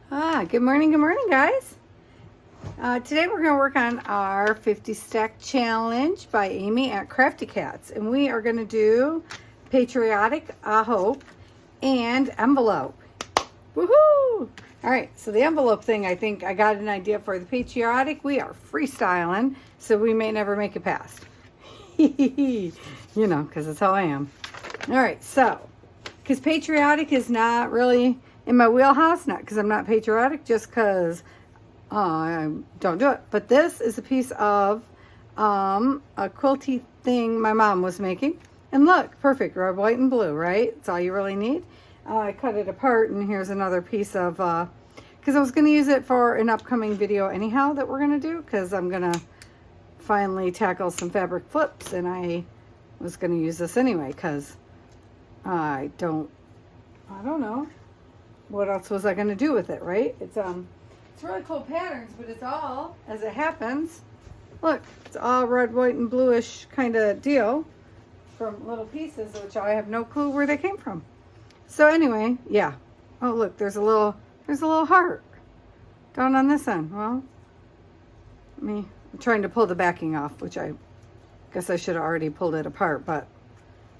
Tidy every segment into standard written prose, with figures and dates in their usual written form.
Good morning, guys. Today we're going to work on our 50 stack challenge by Amy at Crafty Cats, and we are going to do patriotic, I hope, and envelope. Woohoo! All right, so the envelope thing, I think I got an idea for. The patriotic, we are freestyling, so we may never make it past. You know, because that's how I am. All right, so, because patriotic is not really in my wheelhouse, not because I'm not patriotic, just because I don't do it. But this is a piece of a quilty thing my mom was making. And look, perfect, red, white, and blue, right? That's all you really need. I cut it apart, and here's another piece of, because I was going to use it for an upcoming video anyhow that we're going to do, because I'm going to finally tackle some fabric flips, and I was going to use this anyway, because I don't know. What else was I going to do with it, right? It's really cool patterns, but it's all, as it happens, look, it's all red, white, and bluish kind of deal from little pieces, which I have no clue where they came from. So anyway, yeah. Oh, look, there's a little heart down on this end. Well, I'm trying to pull the backing off, which I guess I should have already pulled it apart, but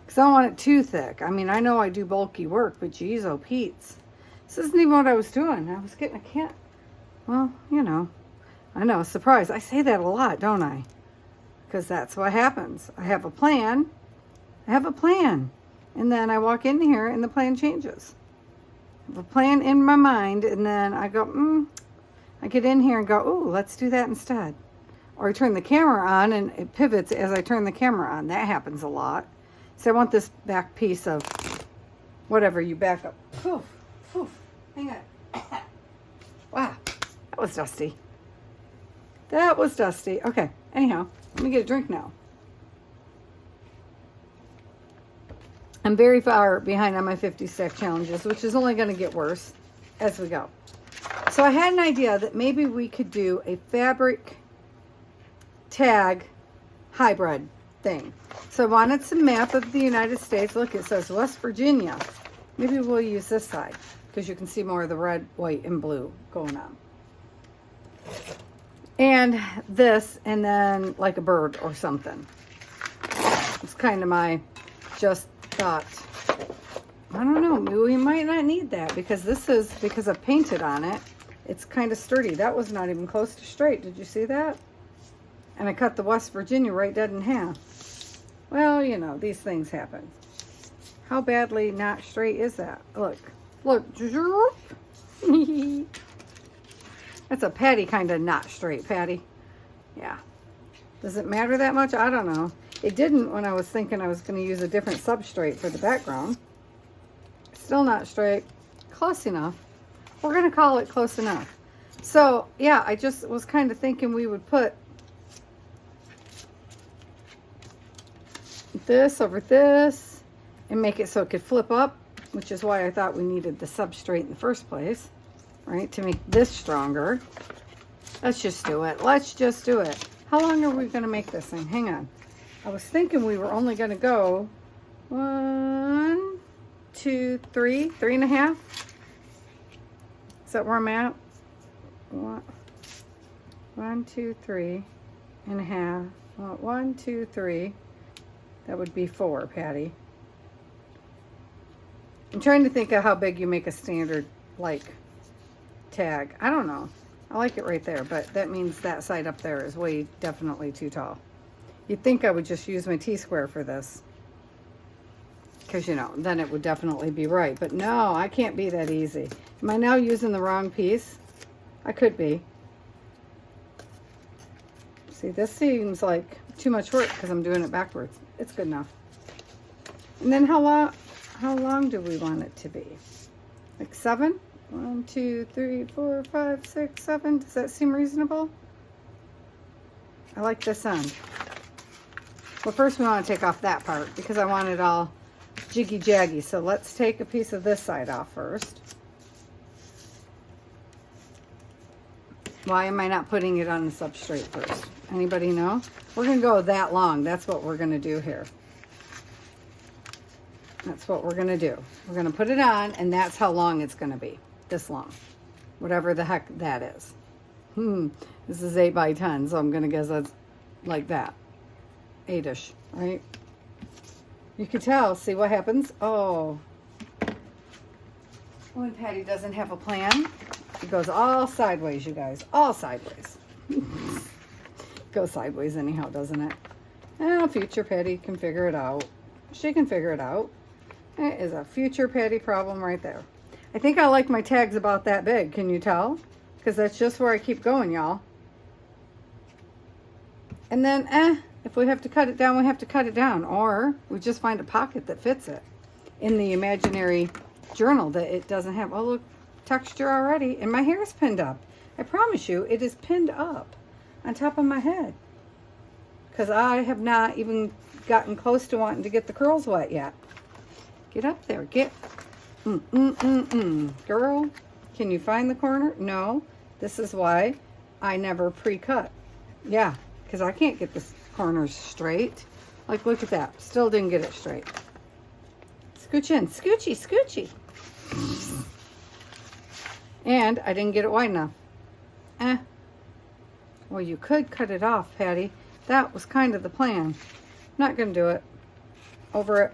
because I don't want it too thick. I mean, I know I do bulky work, but geez, oh Pete's. This isn't even what I was doing. I can't, well, you know, I know, surprise. I say that a lot, don't I? Because that's what happens. I have a plan. And then I walk in here and the plan changes. I have a plan in my mind, and then I go, I get in here and go, ooh, let's do that instead. Or I turn the camera on and it pivots as I turn the camera on. That happens a lot. So I want this back piece of whatever you back up. Poof. Hang on. Wow, that was dusty. Okay, anyhow, let me get a drink now. I'm very far behind on my 50 stack challenges, which is only going to get worse as we go. So I had an idea that maybe we could do a fabric tag hybrid thing. So I wanted some map of the United States. Look, it says West Virginia. Maybe we'll use this side, because you can see more of the red, white, and blue going on. And this, and then like a bird or something. It's kind of my just thought. I don't know, we might not need that, because this is, because I've painted on it, it's kind of sturdy. That was not even close to straight. Did you see that? And I cut the West Virginia right dead in half. Well, you know, these things happen. How badly not straight is that? Look. That's a Patty kind of not straight, Patty. Yeah. Does it matter that much? I don't know. It didn't when I was thinking I was going to use a different substrate for the background. Still not straight. Close enough. We're going to call it close enough. So, yeah, I just was kind of thinking we would put this over this and make it so it could flip up, which is why I thought we needed the substrate in the first place, right, to make this stronger. Let's just do it. How long are we going to make this thing? Hang on. I was thinking we were only going to go 1, 2, 3, 3.5. Is that where I'm at? 1, 2, 3.5. 1, 2, 3. That would be 4, Patty. I'm trying to think of how big you make a standard, like, tag. I don't know. I like it right there, but that means that side up there is definitely too tall. You'd think I would just use my T-square for this, because, you know, then it would definitely be right. But no, I can't be that easy. Am I now using the wrong piece? I could be. See, this seems like too much work because I'm doing it backwards. It's good enough. And then how long do we want it to be? Like 7? 1, 2, 3, 4, 5, 6, 7. Does that seem reasonable? I like this end. Well, first we want to take off that part because I want it all jiggy-jaggy. So let's take a piece of this side off first. Why am I not putting it on the substrate first? Anybody know? We're going to go that long. That's what we're going to do here. That's what we're going to do. We're going to put it on, and that's how long it's going to be. This long. whatever the heck that is. This is 8 by 10, so I'm gonna guess that's like that, 8ish, right? You can tell. See what happens? Oh, when Patty doesn't have a plan, it goes all sideways, you guys, all sideways. Goes sideways anyhow, doesn't it? Future Patty can figure it out. She can figure it out. It is a future Patty problem right there. I think I like my tags about that big. Can you tell? Because that's just where I keep going, y'all. And then, if we have to cut it down, we have to cut it down. Or we just find a pocket that fits it in the imaginary journal that it doesn't have. Oh, look, texture already. And my hair is pinned up. I promise you, it is pinned up on top of my head. Because I have not even gotten close to wanting to get the curls wet yet. Get up there. Get. Girl, can you find the corner? No. This is why I never pre-cut. Yeah, because I can't get the corners straight. Like, look at that. Still didn't get it straight. Scooch in. Scoochy, scoochy. And I didn't get it wide enough. Well, you could cut it off, Patty. That was kind of the plan. Not going to do it. Over it.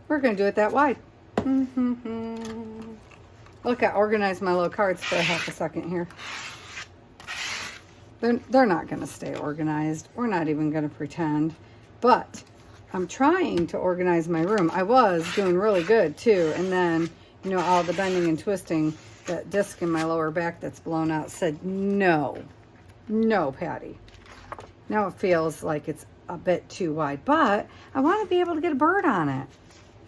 We're going to do it that wide. Look, I organized my little cards for half a second here. They're not going to stay organized. We're not even going to pretend. But I'm trying to organize my room. I was doing really good, too. And then, you know, all the bending and twisting, that disc in my lower back that's blown out said, no. No, Patty. Now it feels like it's a bit too wide. But I want to be able to get a bird on it.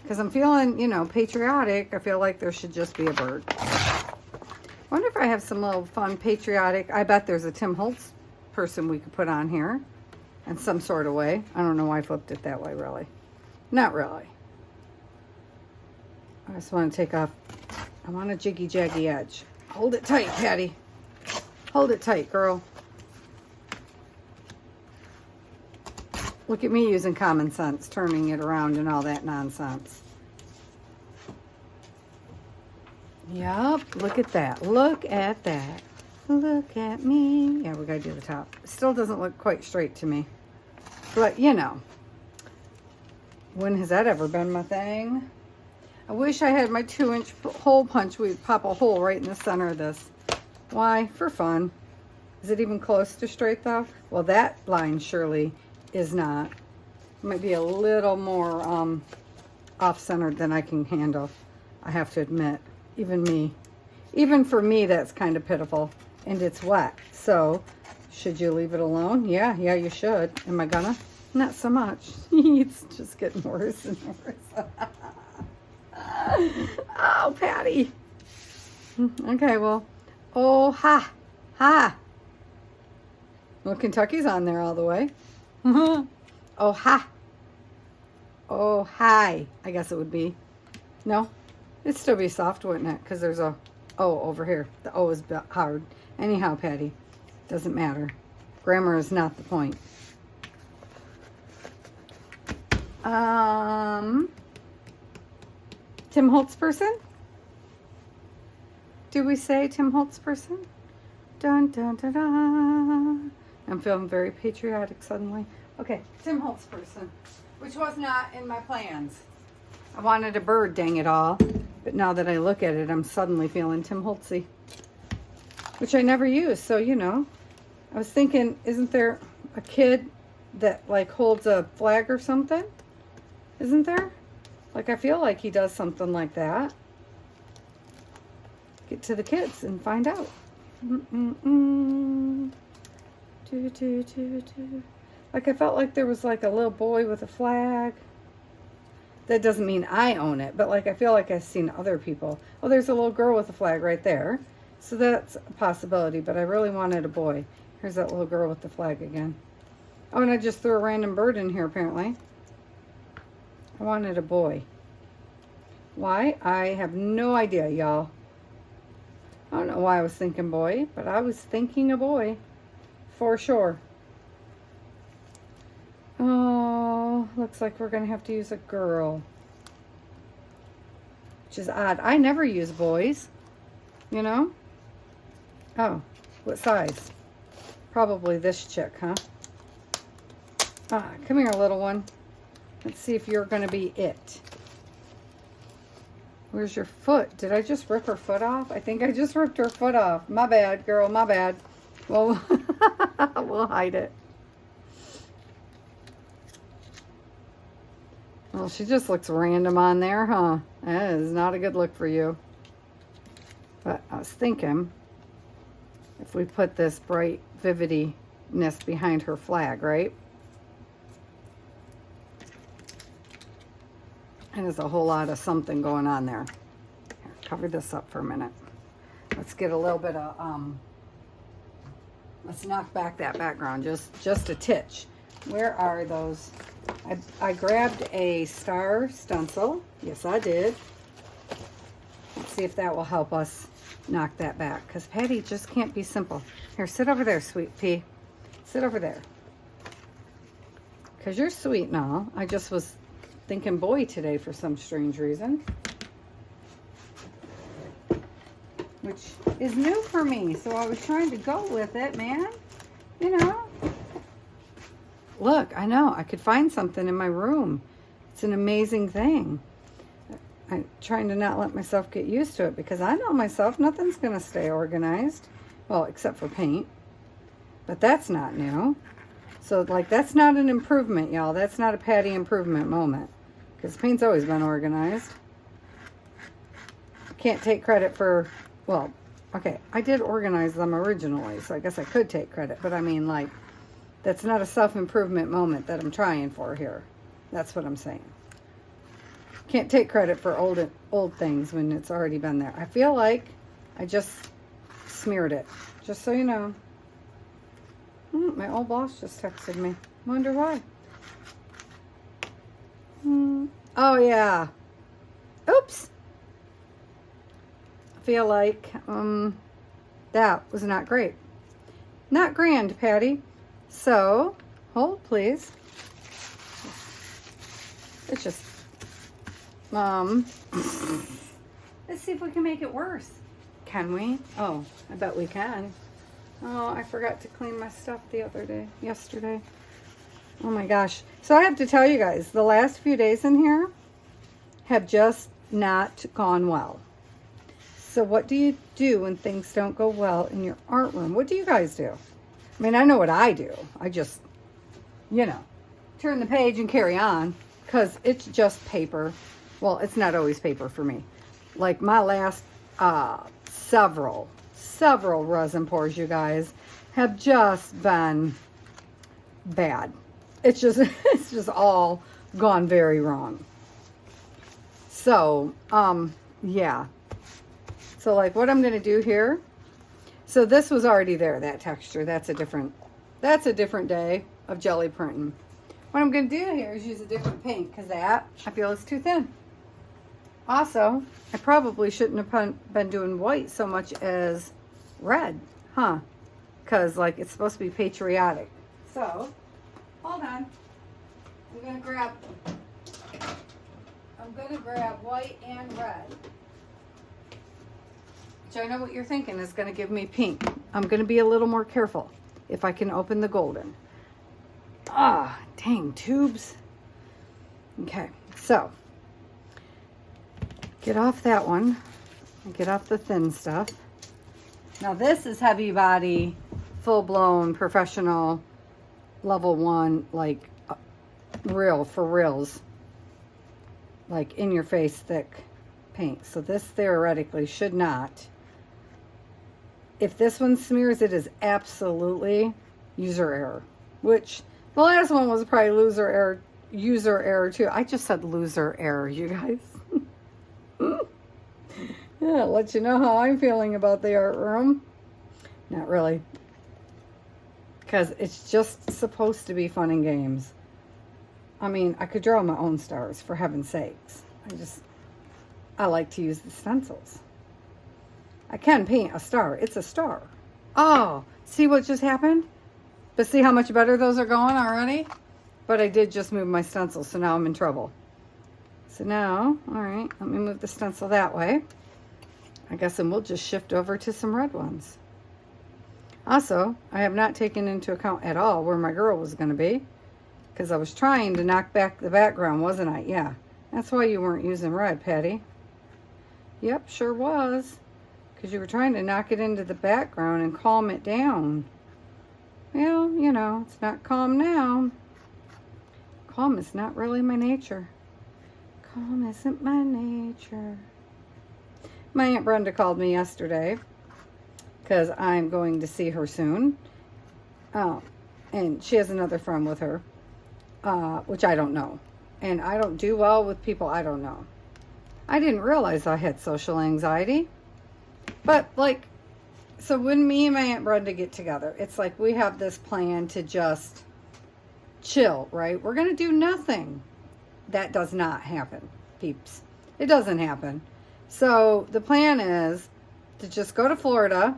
Because I'm feeling, you know, patriotic. I feel like there should just be a bird. Wonder if I have some little fun patriotic. I bet there's a Tim Holtz person we could put on here in some sort of way. I don't know why I flipped it that way, really. Not really. I just want to take off. I want a jiggy jaggy edge. Hold it tight, Patty. Hold it tight, girl. Look at me using common sense, turning it around and all that nonsense. Yep, look at that. Look at that. Look at me. Yeah, we gotta do the top. It still doesn't look quite straight to me. But, you know, when has that ever been my thing? I wish I had my 2-inch hole punch. We'd pop a hole right in the center of this. Why? For fun. Is it even close to straight, though? Well, that line surely is not. Might be a little more off-centered than I can handle, I have to admit. Even for me, that's kind of pitiful. And it's wet. So, should you leave it alone? Yeah, you should. Am I gonna? Not so much. It's just getting worse and worse. Oh, Patty. Okay, well. Oh, ha. Well, Kentucky's on there all the way. Oh, ha. Oh, hi. I guess it would be. No? It'd still be soft, wouldn't it? Because there's a O over here. The O is hard. Anyhow, Patty, doesn't matter. Grammar is not the point. Tim Holtz person? Do we say Tim Holtz person? Dun, dun, dun, dun. I'm feeling very patriotic suddenly. Okay, Tim Holtz person, which was not in my plans. I wanted a bird, dang it all. But now that I look at it, I'm suddenly feeling Tim Holtzy, which I never use. So, you know, I was thinking, isn't there a kid that like holds a flag or something? Isn't there? Like, I feel like he does something like that. Get to the kids and find out. Like, I felt like there was like a little boy with a flag. That doesn't mean I own it, but like I feel like I've seen other people. Oh, there's a little girl with a flag right there. So that's a possibility, but I really wanted a boy. Here's that little girl with the flag again. Oh, and I just threw a random bird in here apparently. I wanted a boy. Why? I have no idea, y'all. I don't know why I was thinking boy, but I was thinking a boy. For sure. Oh, looks like we're going to have to use a girl. Which is odd. I never use boys, you know? Oh, what size? Probably this chick, huh? Ah, come here, little one. Let's see if you're going to be it. Where's your foot? Did I just rip her foot off? I think I just ripped her foot off. My bad, girl, my bad. Well, we'll hide it. Well, she just looks random on there, huh? That is not a good look for you. But I was thinking, if we put this bright vividness behind her flag, right? And there's a whole lot of something going on there. Here, cover this up for a minute. Let's get a little bit of, let's knock back that background just a titch. Where are those? I grabbed a star stencil. Yes, I did. Let's see if that will help us knock that back. Because Patty just can't be simple. Here, sit over there, sweet pea. Sit over there. Because you're sweet and all. I just was thinking boy today for some strange reason. Which is new for me. So I was trying to go with it, man. You know. Look, I know. I could find something in my room. It's an amazing thing. I'm trying to not let myself get used to it because I know myself. Nothing's going to stay organized. Well, except for paint. But that's not new. So, like, that's not an improvement, y'all. That's not a Patty improvement moment. Because paint's always been organized. I can't take credit for, well, okay, I did organize them originally, so I guess I could take credit. But I mean, like, that's not a self-improvement moment that I'm trying for here. That's what I'm saying. Can't take credit for old things when it's already been there. I feel like I just smeared it. Just so you know. My old boss just texted me. Wonder why. Oh, yeah. Oops. I feel like that was not great. Not grand, Patty. So, hold, please. It's just, let's see if we can make it worse. Can we? Oh, I bet we can. Oh, I forgot to clean my stuff yesterday. Oh my gosh. So I have to tell you guys, the last few days in here have just not gone well. So what do you do when things don't go well in your art room? What do you guys do? I mean, I know what I do. I just, you know, turn the page and carry on because it's just paper. Well, it's not always paper for me. Like my last several resin pours, you guys, have just been bad. It's just all gone very wrong. So, yeah. So like what I'm going to do here. So this was already there, that texture. That's a different day of jelly printing. What I'm going to do here is use a different paint because that I feel is too thin. Also, I probably shouldn't have been doing white so much as red, huh? Because like it's supposed to be patriotic. So, hold on. I'm going to grab white and red. Which I know what you're thinking is going to give me pink. I'm going to be a little more careful if I can open the golden. Ah, dang tubes. Okay, so get off that one. Get off the thin stuff. Now this is heavy body, full-blown, professional, level 1, like real, for reals. Like in-your-face thick paint. So this theoretically should not. If this one smears, it is absolutely user error. Which, the last one was probably user error too. I just said loser error, you guys. Yeah, let you know how I'm feeling about the art room. Not really. Because it's just supposed to be fun and games. I mean, I could draw my own stars, for heaven's sakes. I like to use the stencils. I can paint a star. It's a star. Oh, see what just happened? But see how much better those are going already? But I did just move my stencil, so now I'm in trouble. So now, all right, let me move the stencil that way. I guess, and we'll just shift over to some red ones. Also, I have not taken into account at all where my girl was going to be, because I was trying to knock back the background, wasn't I? Yeah. That's why you weren't using red, Patty. Yep, sure was. Because you were trying to knock it into the background and calm it down. Well, you know, it's not calm now. Calm is not really my nature. Calm isn't my nature. My Aunt Brenda called me yesterday because I'm going to see her soon. And she has another friend with her, which I don't know. And I don't do well with people I don't know. I didn't realize I had social anxiety. But, like, so when me and my Aunt Brenda get together, it's like we have this plan to just chill, right? We're going to do nothing. That does not happen, peeps. It doesn't happen. So the plan is to just go to Florida,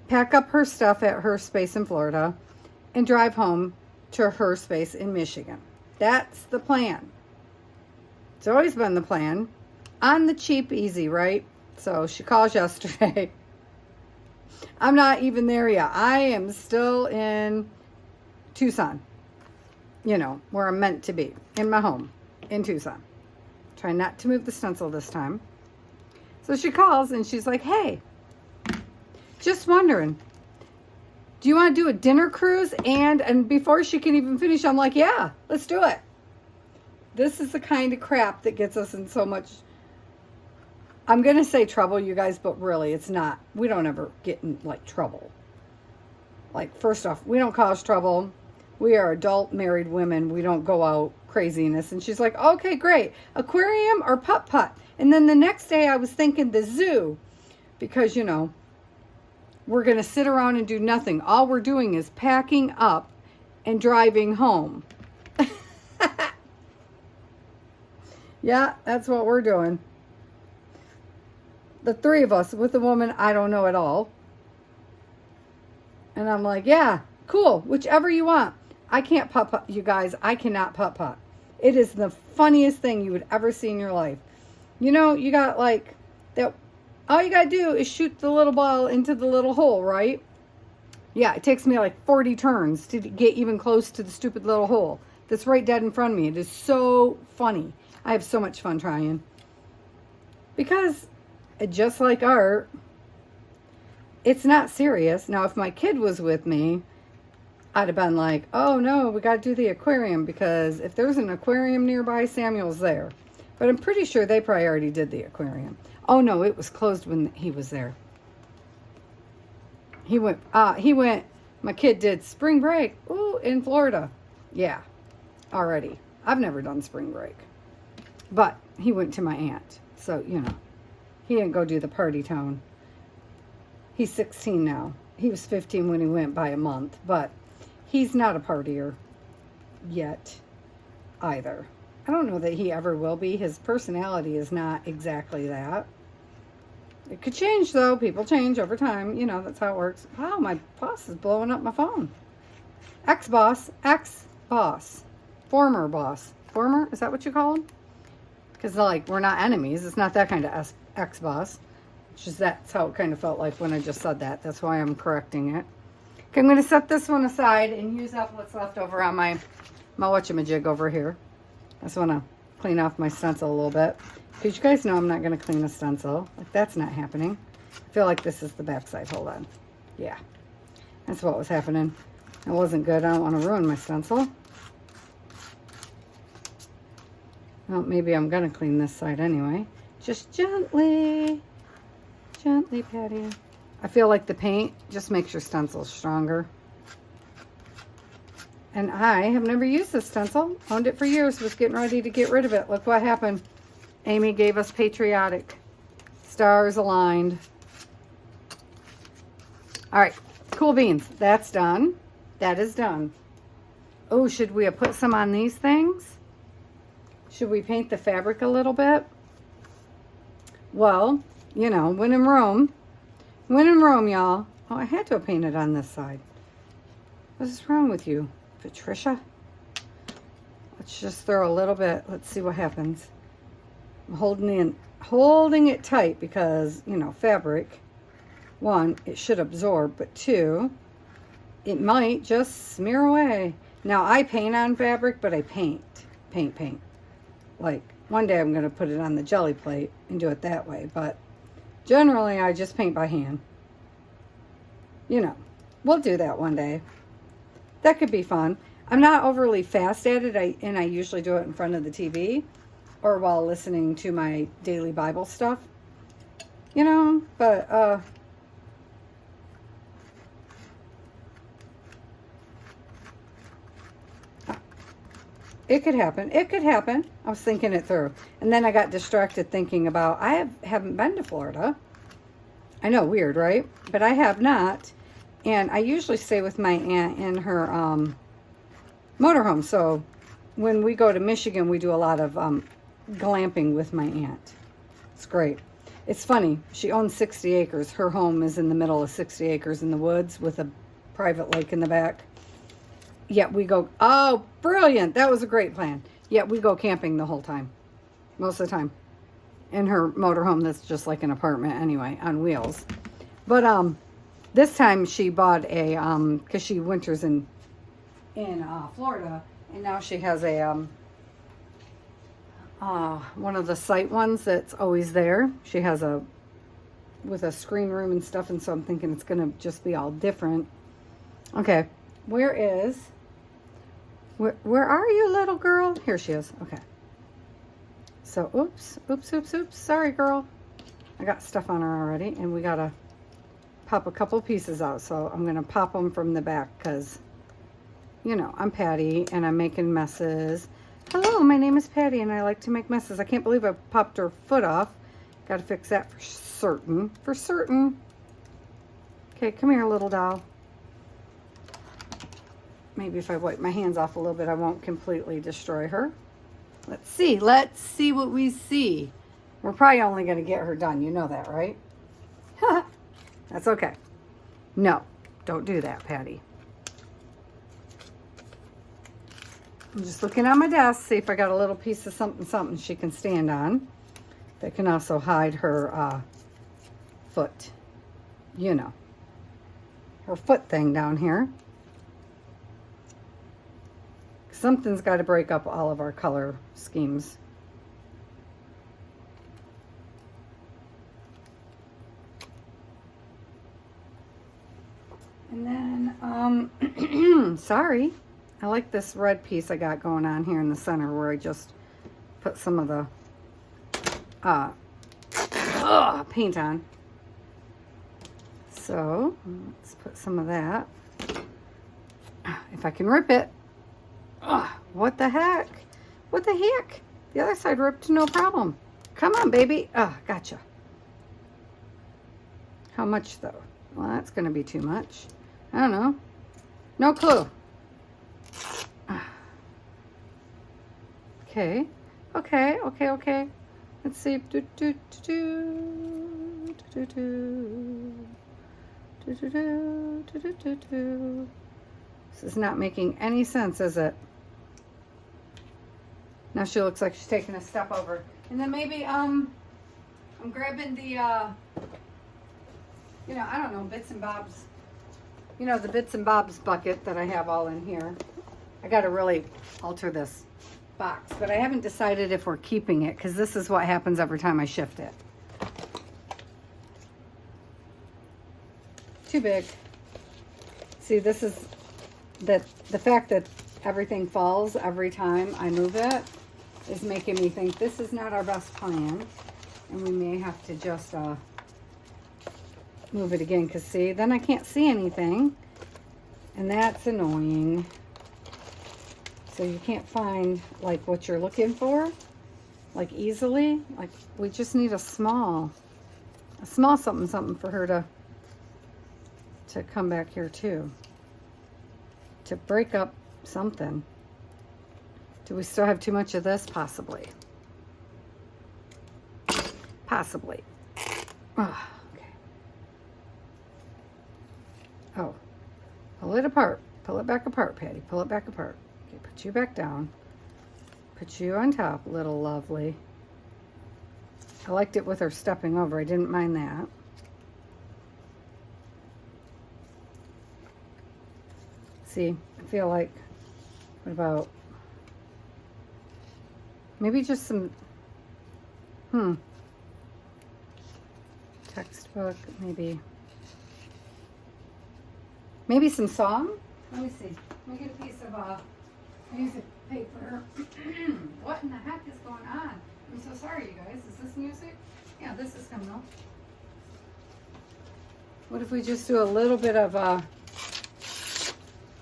pack up her stuff at her space in Florida, and drive home to her space in Michigan. That's the plan. It's always been the plan. On the cheap, easy, right? So she calls yesterday. I'm not even there yet. I am still in Tucson. You know, where I'm meant to be. In my home. In Tucson. Trying not to move the stencil this time. So she calls and she's like, hey, just wondering, do you want to do a dinner cruise? And before she can even finish, I'm like, yeah, let's do it. This is the kind of crap that gets us in so much, I'm going to say trouble, you guys, but really it's not. We don't ever get in, like, trouble. Like, first off, we don't cause trouble. We are adult married women. We don't go out craziness. And she's like, okay, great. Aquarium or putt-putt? And then the next day I was thinking the zoo. Because, you know, we're going to sit around and do nothing. All we're doing is packing up and driving home. Yeah, that's what we're doing. The three of us with a woman I don't know at all. And I'm like, yeah, cool. Whichever you want. I can't putt-putt, you guys. I cannot putt-putt. It is the funniest thing you would ever see in your life. You know, you got like that. All you got to do is shoot the little ball into the little hole, right? Yeah, it takes me like 40 turns to get even close to the stupid little hole that's right dead in front of me. It is so funny. I have so much fun trying. Because, just like art, it's not serious. Now, if my kid was with me, I'd have been like, oh no, we got to do the aquarium, because if there's an aquarium nearby, Samuel's there. But I'm pretty sure they probably already did the aquarium. Oh no, it was closed when he was there. He went, my kid did spring break, ooh, in Florida. Yeah, already. I've never done spring break. But he went to my aunt. So, you know, he didn't go do the party town. He's 16 now. He was 15 when he went by a month. But he's not a partier yet either. I don't know that he ever will be. His personality is not exactly that. It could change, though. People change over time. You know, that's how it works. Wow, my boss is blowing up my phone. Ex-boss. Ex-boss. Former boss. Former? Is that what you call him? Because, like, we're not enemies. It's not that kind of ex-boss. It's just that's how it kind of felt like when I just said that. That's why I'm correcting it. Okay, I'm going to set this one aside and use up what's left over on my whatchamajig over here. I just want to clean off my stencil a little bit. Because you guys know I'm not going to clean a stencil. Like, that's not happening. I feel like this is the back side. Hold on. Yeah. That's what was happening. It wasn't good. I don't want to ruin my stencil. Well, maybe I'm going to clean this side anyway. Just gently. Gently, Patty. I feel like the paint just makes your stencil stronger. And I have never used this stencil. Owned it for years. Was getting ready to get rid of it. Look what happened. Amy gave us patriotic. Stars aligned. All right. Cool beans. That's done. That is done. Oh, should we have put some on these things? Should we paint the fabric a little bit? Well, you know, when in Rome. When in Rome, y'all. Oh, I had to have painted on this side. What is wrong with you, Patricia? Let's just throw a little bit. Let's see what happens. I'm holding it tight because, you know, fabric. one, it should absorb, but two, it might just smear away. Now, I paint on fabric, but I paint. Like, one day I'm going to put it on the jelly plate and do it that way, but generally I just paint by hand. You know, we'll do that one day. That could be fun. I'm not overly fast at it, and I usually do it in front of the TV or while listening to my daily Bible stuff. You know, but it could happen. It could happen. I was thinking it through. And then I got distracted thinking about, haven't been to Florida. I know, weird, right? But I have not. And I usually stay with my aunt in her motorhome. So when we go to Michigan, we do a lot of glamping with my aunt. It's great. It's funny. She owns 60 acres. Her home is in the middle of 60 acres in the woods with a private lake in the back. Yet we go, oh, brilliant. That was a great plan. Yet we go camping the whole time. Most of the time. In her motorhome that's just like an apartment anyway, on wheels. But this time she bought a, because she winters in Florida, and now she has a, one of the site ones that's always there. She has with a screen room and stuff, and so I'm thinking it's going to just be all different. Okay, where are you, little girl? Here she is. Okay. So, oops. Sorry, girl. I got stuff on her already, and we got to pop a couple pieces out. So I'm going to pop them from the back because, you know, I'm Patty, and I'm making messes. Hello, my name is Patty, and I like to make messes. I can't believe I popped her foot off. Got to fix that for certain. For certain. Okay, come here, little doll. Maybe if I wipe my hands off a little bit, I won't completely destroy her. Let's see what we see. We're probably only going to get her done. You know that, right? That's okay. No, don't do that, Patty. I'm just looking on my desk, see if I got a little piece of something she can stand on. That can also hide her foot. You know, her foot thing down here. Something's got to break up all of our color schemes. And then, sorry, I like this red piece I got going on here in the center where I just put some of the paint on. So, let's put some of that. If I can rip it. What the heck? What the heck? The other side ripped, no problem. Come on, baby. Gotcha. How much, though? Well, that's going to be too much. I don't know. No clue. Okay. Okay. Let's see. This is not making any sense, is it? Now she looks like she's taking a step over. And then maybe, I'm grabbing the, I don't know, bits and bobs. You know, the bits and bobs bucket that I have all in here. I got to really alter this box, but I haven't decided if we're keeping it because this is what happens every time I shift it. Too big. See, this is the fact that everything falls every time I move it is making me think this is not our best plan, and we may have to just move it again, because see, then I can't see anything, and that's annoying. So you can't find like what you're looking for like easily. Like, we just need a small something for her to come back here too, to break up something. Do we still have too much of this? Possibly. Possibly. Oh, okay. Oh, pull it apart. Pull it back apart, Patty. Pull it back apart. Okay, put you back down. Put you on top, little lovely. I liked it with her stepping over. I didn't mind that. See, I feel like, what about, maybe just some, textbook, maybe some song. Let me see. Let me get a piece of music paper. What in the heck is going on? I'm so sorry, you guys. Is this music? Yeah, this is coming up. What if we just do a little bit of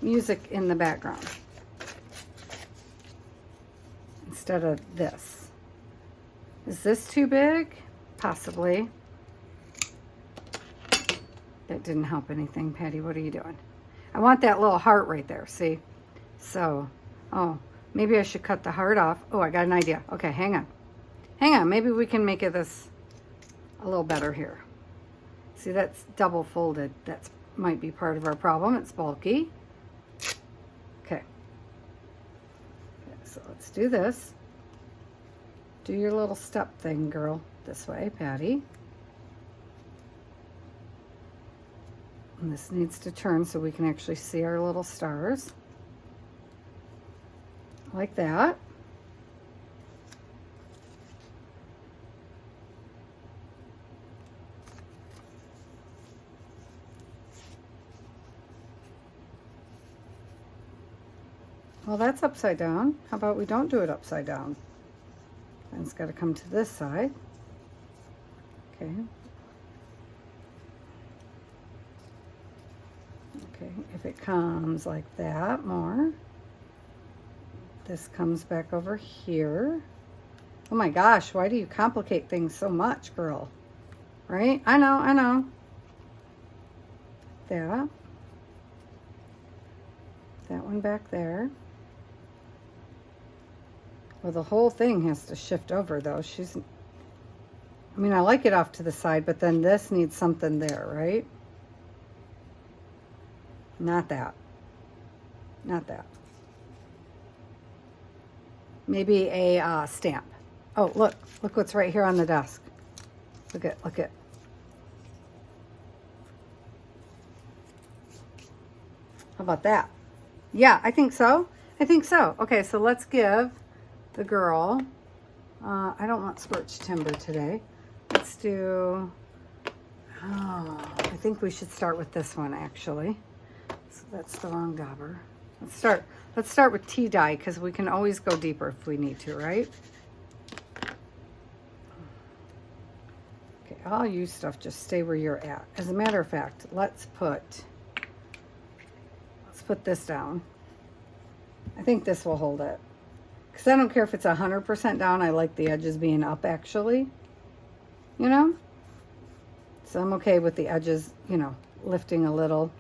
music in the background instead of this? Is this too big? Possibly. That didn't help anything. Patty, what are you doing? I want that little heart right there, see? So, oh, maybe I should cut the heart off. Oh, I got an idea. Okay, hang on. Hang on, maybe we can make this a little better here. See, that's double folded. That might be part of our problem. It's bulky. Okay. So let's do this. Do your little step thing, girl. This way, Patty. And this needs to turn so we can actually see our little stars. Like that. Well, that's upside down. How about we don't do it upside down? And it's got to come to this side. Okay. Okay, if it comes like that more, this comes back over here. Oh my gosh, why do you complicate things so much, girl? Right? I know. That. That one back there. Well, the whole thing has to shift over, though. I mean, I like it off to the side, but then this needs something there, right? Not that. Not that. Maybe a stamp. Oh, look. Look what's right here on the desk. Look at. How about that? Yeah, I think so. Okay, so let's give the girl, I don't want scorched timber today. Let's do, I think we should start with this one, actually. So that's the wrong dauber. Let's start with tea dye, because we can always go deeper if we need to, right? Okay, all you stuff, just stay where you're at. As a matter of fact, let's put this down. I think this will hold it. Because I don't care if it's 100% down. I like the edges being up, actually. You know? So I'm okay with the edges, you know, lifting a little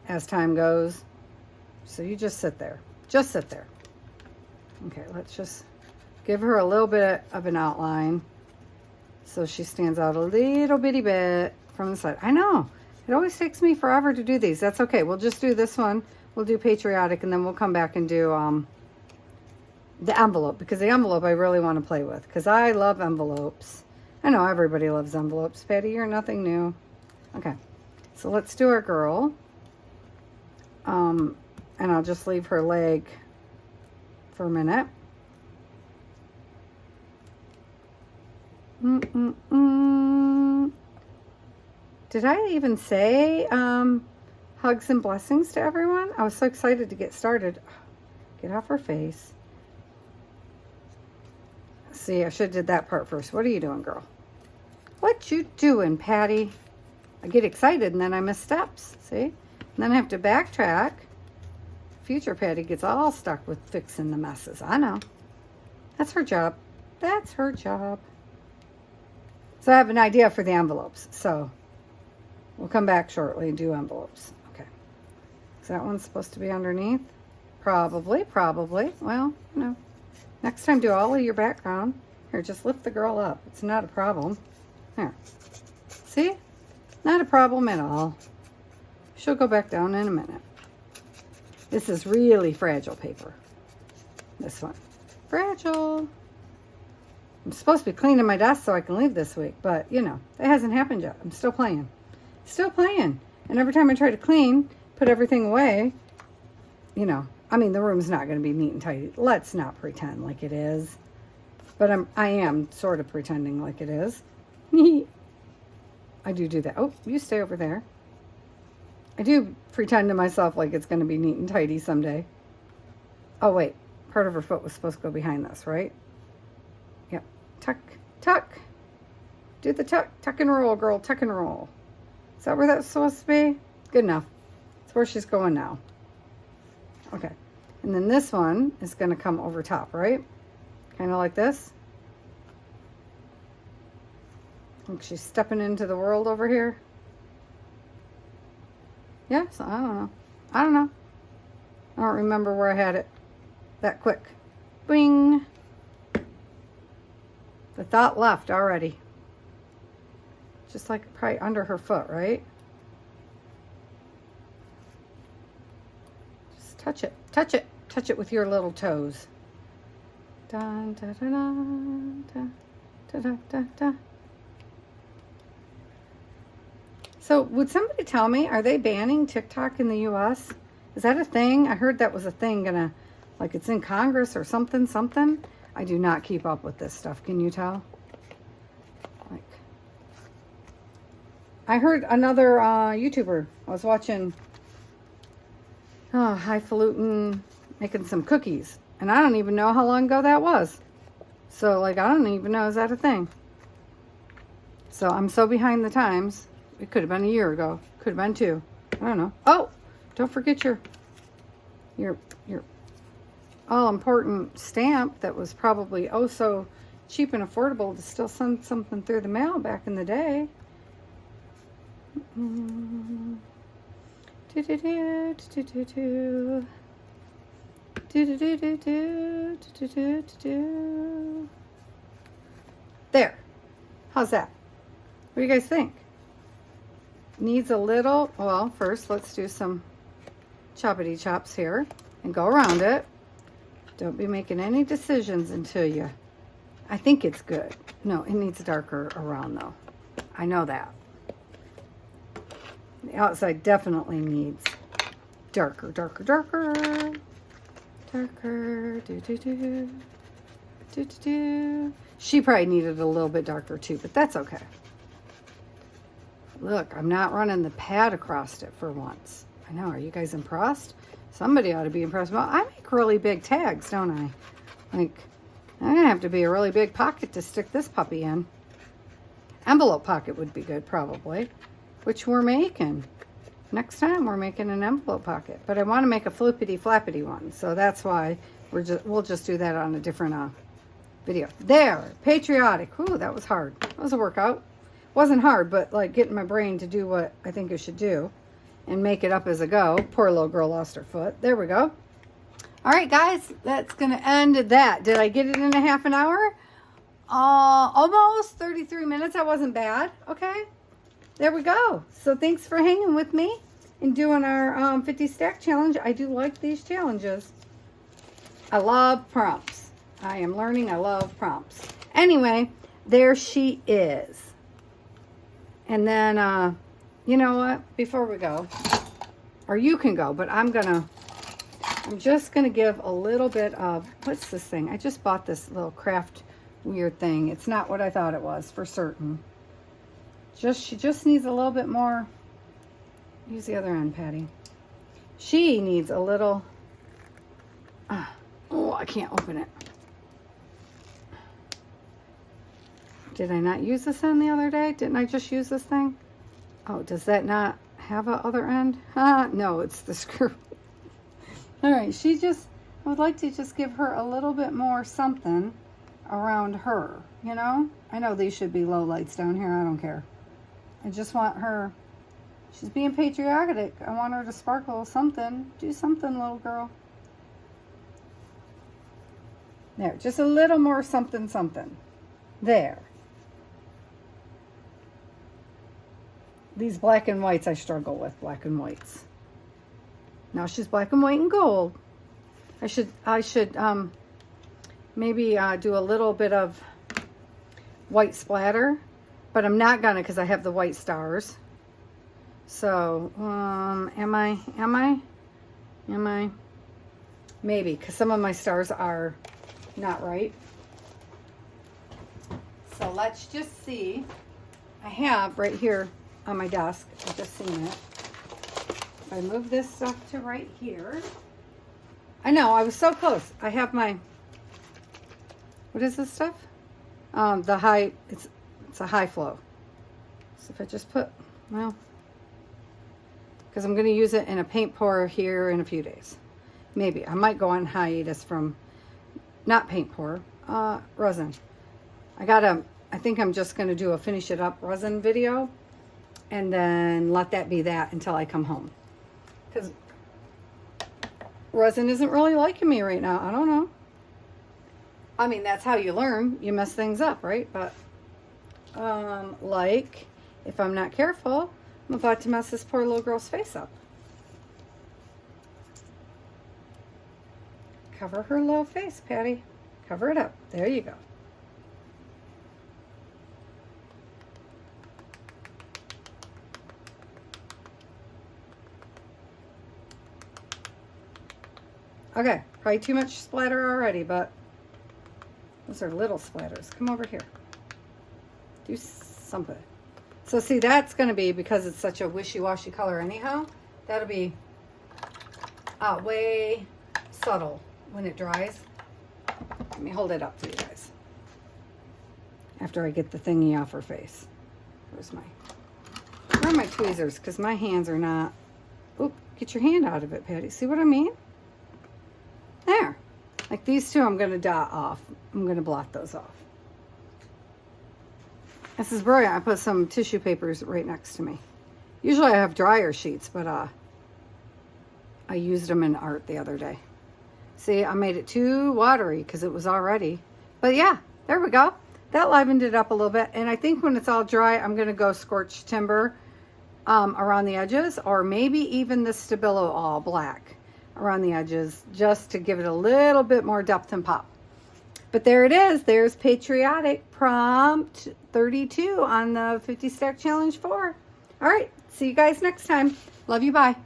as time goes. So you just sit there. Just sit there. Okay, let's just give her a little bit of an outline so she stands out a little bitty bit from the side. I know. It always takes me forever to do these. That's okay. We'll just do this one. We'll do patriotic, and then we'll come back and do the envelope, because the envelope I really want to play with, because I love envelopes. I know everybody loves envelopes. Patty, you're nothing new. Okay, so let's do our girl. And I'll just leave her leg for a minute. Did I even say hugs and blessings to everyone? I was so excited to get started. Get off her face. See, I should have did that part first. What are you doing, girl? What you doing, Patty? I get excited and then I miss steps. See? And then I have to backtrack. Future Patty gets all stuck with fixing the messes. I know. That's her job. That's her job. So I have an idea for the envelopes. So we'll come back shortly and do envelopes. Okay. Is that one supposed to be underneath? Probably. Well, no. Next time, do all of your background. Here, just lift the girl up. It's not a problem. There. See? Not a problem at all. She'll go back down in a minute. This is really fragile paper. This one. Fragile. I'm supposed to be cleaning my desk so I can leave this week, but, you know, it hasn't happened yet. I'm still playing. And every time I try to clean, put everything away, you know, I mean, the room's not going to be neat and tidy. Let's not pretend like it is. But I am sort of pretending like it is. I do that. Oh, you stay over there. I do pretend to myself like it's going to be neat and tidy someday. Oh, wait. Part of her foot was supposed to go behind this, right? Yep. Tuck, tuck. Do the tuck. Tuck and roll, girl. Tuck and roll. Is that where that's supposed to be? Good enough. That's where she's going now. Okay. And then this one is going to come over top, right? Kind of like this. Like she's stepping into the world over here. Yeah, so I don't know. I don't know. I don't remember where I had it that quick. Bing. The thought left already. Just like probably under her foot, right? Just touch it. Touch it. Touch it with your little toes. Dun, da, da, da, da, da, da, da, da. So would somebody tell me, are they banning TikTok in the U.S.? Is that a thing? I heard that was a thing like it's in Congress or something. I do not keep up with this stuff. Can you tell? Like, I heard another YouTuber. I was watching highfalutin making some cookies. And I don't even know how long ago that was. So, like, I don't even know, is that a thing? So, I'm so behind the times. It could have been a year ago. Could have been 2. I don't know. Oh, don't forget your all-important stamp that was probably oh so cheap and affordable to still send something through the mail back in the day. There. How's that? What do you guys think? Needs a little, well, first let's do some choppity chops here and go around it. Don't be making any decisions until I think it's good. No, it needs darker around though. I know that. The outside definitely needs darker. Darker. She probably needed a little bit darker too, but that's okay. Look, I'm not running the pad across it for once. I know, are you guys impressed? Somebody ought to be impressed. Well, I make really big tags, don't I? Like, I'm going to have to be a really big pocket to stick this puppy in. Envelope pocket would be good, probably, which we're making. Next time, we're making an envelope pocket. But I want to make a flippity-flappity one, so that's why we'll just do that on a different video. There, patriotic. Ooh, that was hard. That was a workout. Wasn't hard, but like getting my brain to do what I think it should do and make it up as I go. Poor little girl lost her foot. There we go. All right, guys, that's going to end that. Did I get it in a half an hour? Almost 33 minutes. That wasn't bad. Okay, there we go. So thanks for hanging with me and doing our 50 stack challenge. I do like these challenges. I love prompts. I am learning. I love prompts. Anyway, there she is. And then, you know what? Before we go, or you can go, but I'm just going to give a little bit of, what's this thing? I just bought this little craft weird thing. It's not what I thought it was, for certain. She just needs a little bit more. Use the other end, Patty. She needs a little, oh, I can't open it. Did I not use this end the other day? Didn't I just use this thing? Oh, does that not have a other end? No, it's the screw. All right, I would like to just give her a little bit more something around her, you know? I know these should be low lights down here. I don't care. I just want her, she's being patriotic. I want her to sparkle something. Do something, little girl. There, just a little more something. There. These black and whites I struggle with, black and whites. Now she's black and white and gold. I should maybe do a little bit of white splatter, but I'm not gonna because I have the white stars. So, am I? Maybe, because some of my stars are not right. So let's just see. I have right here on my desk, I've just seen it. If I move this stuff to right here. I know, I was so close. I have my, what is this stuff? The high, it's a high flow. So if I just put, well, because I'm going to use it in a paint pour here in a few days. Maybe. I might go on hiatus from, not paint pour, resin. I think I'm just going to do a finish it up resin video and then let that be that until I come home. Because resin isn't really liking me right now. I don't know. I mean, that's how you learn. You mess things up, right? But, like, if I'm not careful, I'm about to mess this poor little girl's face up. Cover her little face, Patty. Cover it up. There you go. Okay, probably too much splatter already, but those are little splatters. Come over here. Do something. So see, that's going to be, because it's such a wishy-washy color anyhow, that'll be way subtle when it dries. Let me hold it up for you guys. After I get the thingy off her face. Where are my tweezers? Because my hands are not... Oop, get your hand out of it, Patty. See what I mean? There. Like these two, I'm going to dot off. I'm going to blot those off. This is brilliant. I put some tissue papers right next to me. Usually I have dryer sheets, but I used them in art the other day. See, I made it too watery because it was already. But yeah, there we go. That livened it up a little bit. And I think when it's all dry, I'm going to go scorched timber around the edges, or maybe even the Stabilo all black around the edges, just to give it a little bit more depth and pop. But there it is. There's Patriotic Prompt 32 on the 50 Stack Challenge 4. All right. See you guys next time. Love you. Bye.